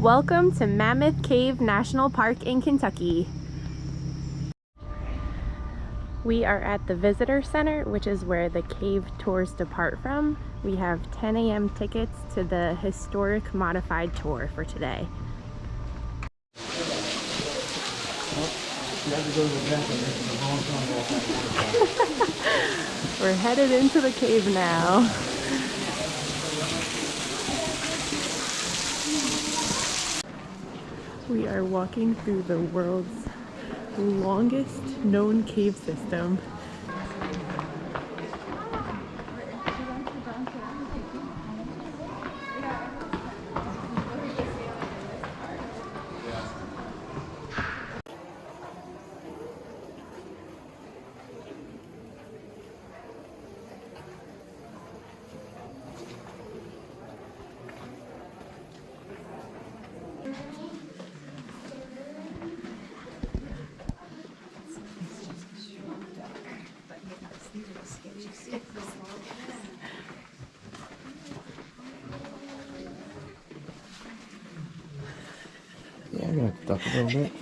Welcome to Mammoth Cave National Park in Kentucky. We are at the Visitor Center, which is where the cave tours depart from. We have 10 a.m. tickets to the historic modified tour for today. We're headed into the cave now. We are walking through the world's longest known cave system. Yeah, I'm gonna duck a little bit.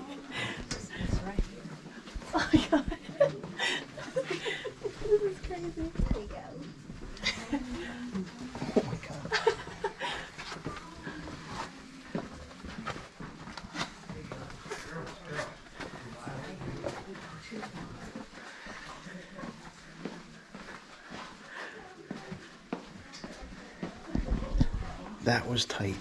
Oh my god. This is crazy. There you go. Oh my god. That was tight.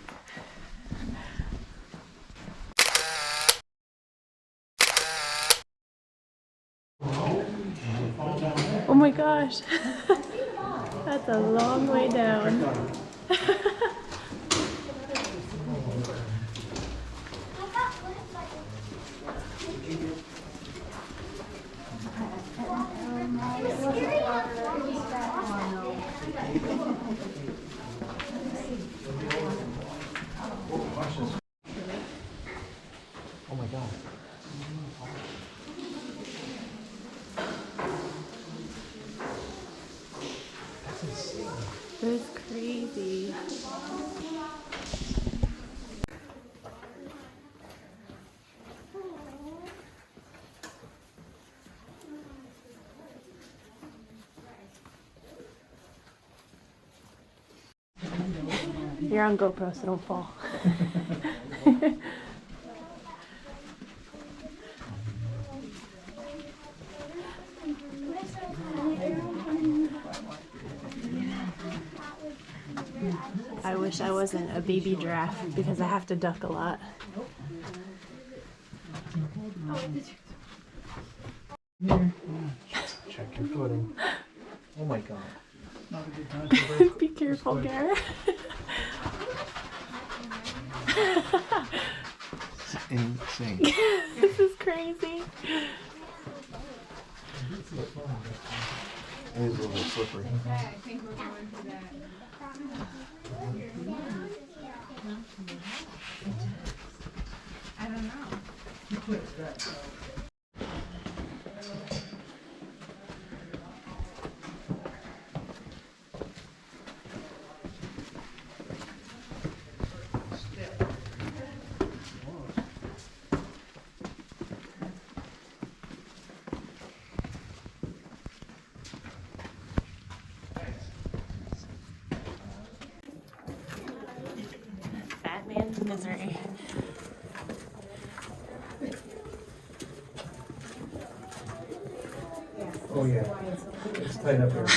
Oh my gosh. That's a long way down. Oh my god. That's insane. That's crazy. You're on GoPro, so don't fall. I wish I wasn't a baby giraffe because I have to duck a lot. Check your footing. Oh my god. Not a good time to Be careful, Garrett. Insane. This is crazy. It is a little slippery. I think we're going to that. I don't know. Fat man's misery. Oh yeah. It's tight up here.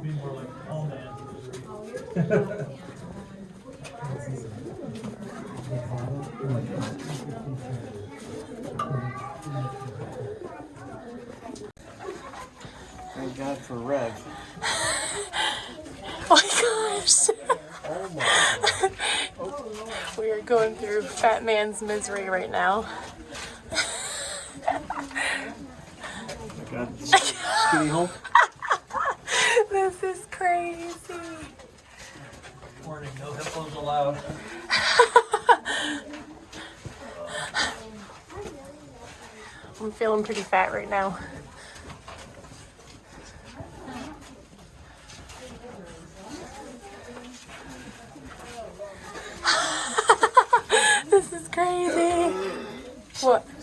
Be more like all man. Thank God for Rev. Oh my gosh. Oh my god. We are going through fat man's misery right now. Oh my god. Skinny hole. This is crazy. Warning, no hippos allowed. I'm feeling pretty fat right now.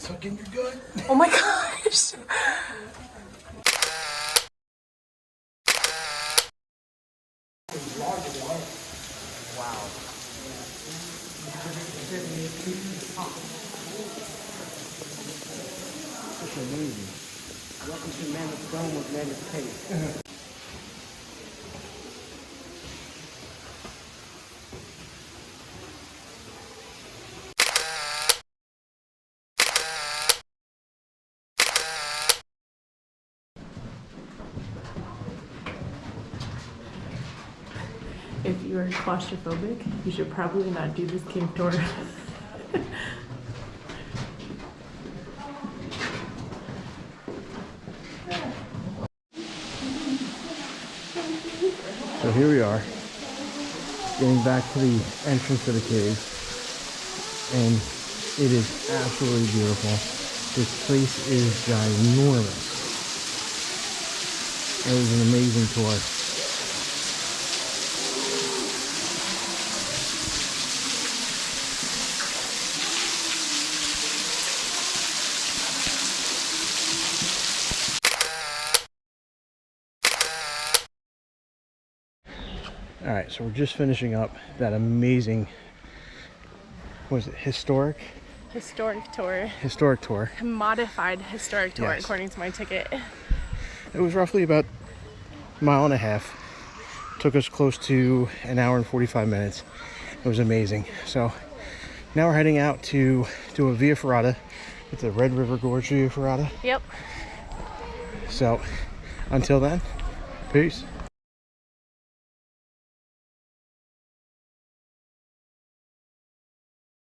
Suck in your gut. Oh my gosh. Wow. That's amazing. Welcome to Mammoth Dome with Mammoth Cave. If you are claustrophobic, you should probably not do this cave tour. So here we are, getting back to the entrance to the cave, and it is absolutely beautiful. This place is ginormous. It was an amazing tour. All right, so we're just finishing up that amazing, what was it, historic tour. Modified historic tour, Yes. according to my ticket. It was roughly about a mile and a half. Took us close to an hour and 45 minutes. It was amazing. So now we're heading out to do a Via Ferrata. It's a Red River Gorge Via Ferrata. Yep. So until then, peace.